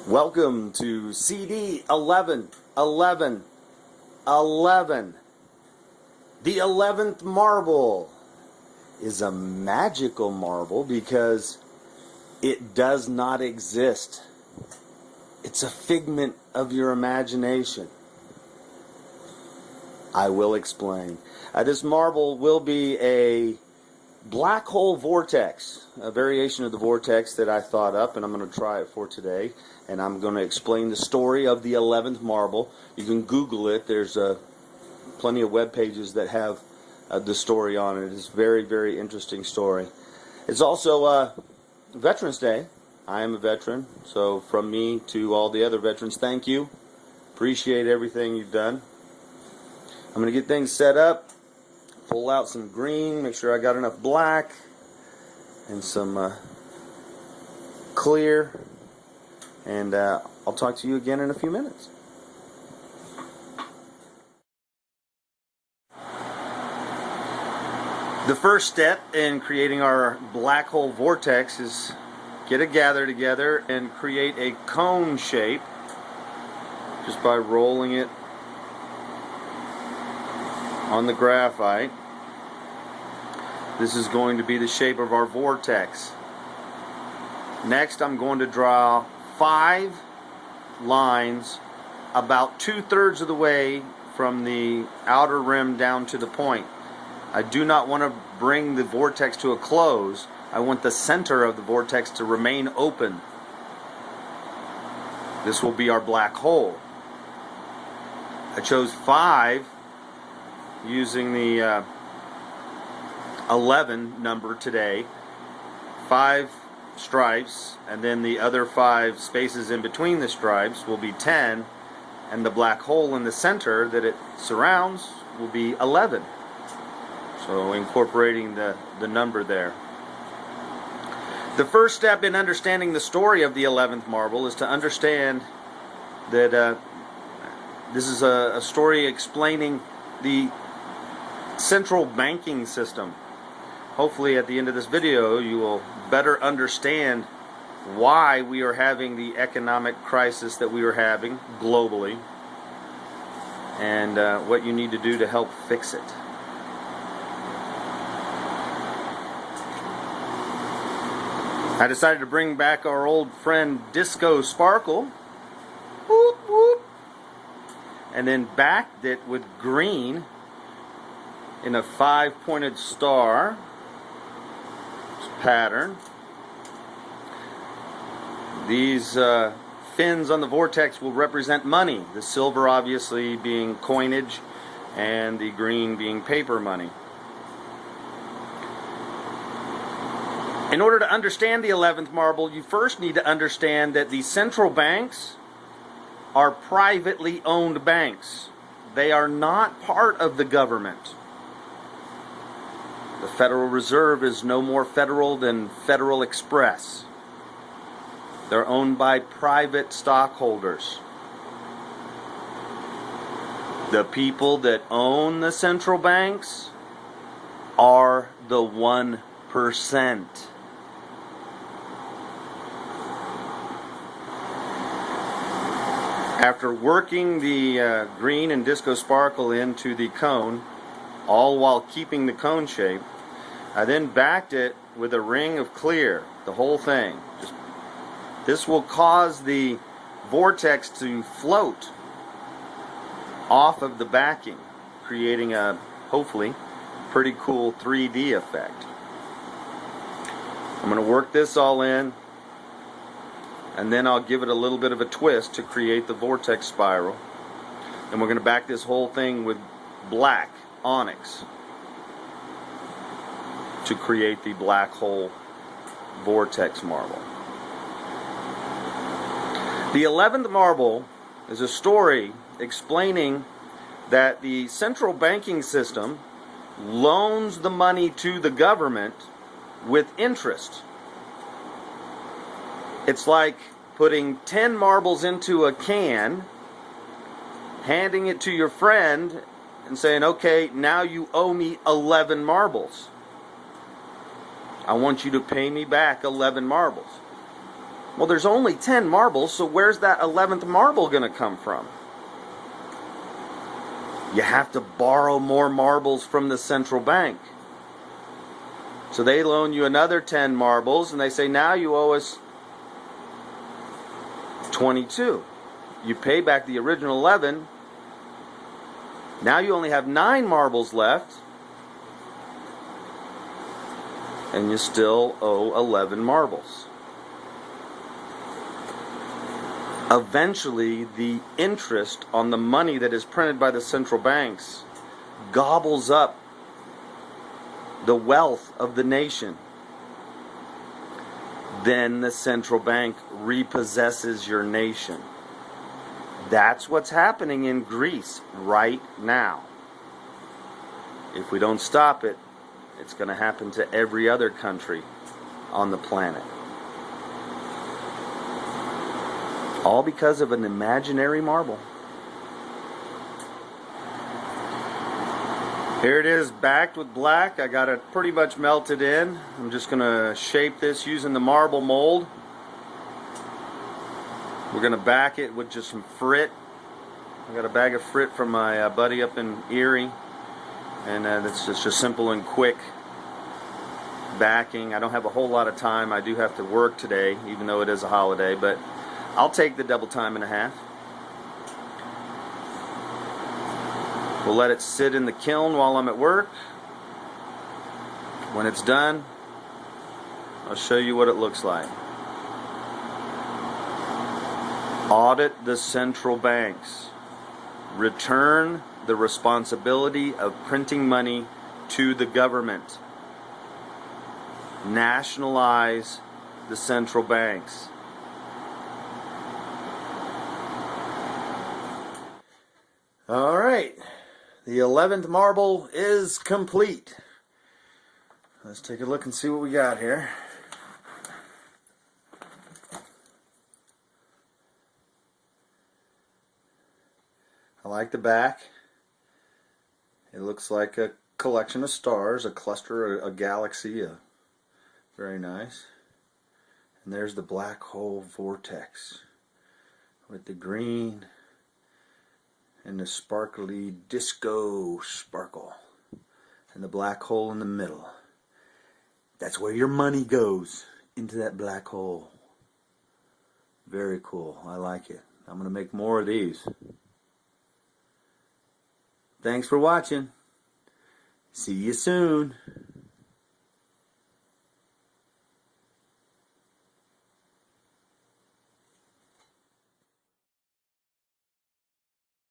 Welcome to CD111111. The 11th marble is a magical marble because it does not exist. It's a figment of your imagination. I will explain. This marble will be a black hole vortex, a variation of the vortex that I thought up, and I'm going to try it for today. And I'm going to explain the story of the 11th marble. You can Google it. There's plenty of web pages that have the story on it. It's a very, very interesting story. It's also Veterans Day. I am a veteran, so from me to all the other veterans, thank you. Appreciate everything you've done. I'm going to get things set up. Pull out some green, make sure I got enough black and some clear, and I'll talk to you again in a few minutes. The first step in creating our black hole vortex is get a gather together and create a cone shape just by rolling it on the graphite. This is going to be the shape of our vortex. Next, I'm going to draw 5 lines about 2/3 of the way from the outer rim down to the point. I do not want to bring the vortex to a close. I want the center of the vortex to remain open. This will be our black hole. I chose 5 using the 11 number today, 5 stripes, and then the other 5 spaces in between the stripes will be 10, and the black hole in the center that it surrounds will be 11. So incorporating the number there. The first step in understanding the story of the 11th marble is to understand that this is a story explaining the central banking system. Hopefully at the end of this video you will better understand why we are having the economic crisis that we are having globally, and what you need to do to help fix it. I decided to bring back our old friend Disco Sparkle, whoop, whoop, and then backed it with green in a 5-pointed star pattern. These fins on the vortex will represent money, the silver obviously being coinage and the green being paper money. In order to understand the 11th marble, you first need to understand that the central banks are privately owned banks. They are not part of the government. The Federal Reserve is no more federal than Federal Express. They're owned by private stockholders. The people that own the central banks are the 1%. After working the green and Disco Sparkle into the cone, all while keeping the cone shape, I then backed it with a ring of clear, the whole thing. This will cause the vortex to float off of the backing, creating a, hopefully, pretty cool 3D effect. I'm going to work this all in, and then I'll give it a little bit of a twist to create the vortex spiral. And we're going to back this whole thing with black onyx to create the black hole vortex marble. The 11th marble is a story explaining that the central banking system loans the money to the government with interest. It's like putting 10 marbles into a can, handing it to your friend, and saying, okay, now you owe me 11 marbles. I want you to pay me back 11 marbles. Well, there's only 10 marbles, so where's that 11th marble going to come from? You have to borrow more marbles from the central bank. So they loan you another 10 marbles, and they say, now you owe us 22. You pay back the original 11. Now you only have 9 marbles left, and you still owe 11 marbles. Eventually, the interest on the money that is printed by the central banks gobbles up the wealth of the nation. Then the central bank repossesses your nation. That's what's happening in Greece right now. If we don't stop it, it's going to happen to every other country on the planet. All because of an imaginary marble. Here it is, backed with black. I got it pretty much melted in. I'm just going to shape this using the marble mold. We're going to back it with just some frit. I got a bag of frit from my buddy up in Erie. And it's just simple and quick backing. I don't have a whole lot of time. I do have to work today, even though it is a holiday. But I'll take the double time and a half. We'll let it sit in the kiln while I'm at work. When it's done, I'll show you what it looks like. Audit the central banks. Return the responsibility of printing money to the government. Nationalize the central banks. All right. The 11th marble is complete. Let's take a look and see what we got here. I like the back. It looks like a collection of stars, a cluster, a galaxy. Very nice. And there's the black hole vortex with the green and the sparkly disco sparkle and the black hole in the middle. That's where your money goes, into that black hole. Very cool. I like it. I'm going to make more of these. Thanks for watching. See you soon.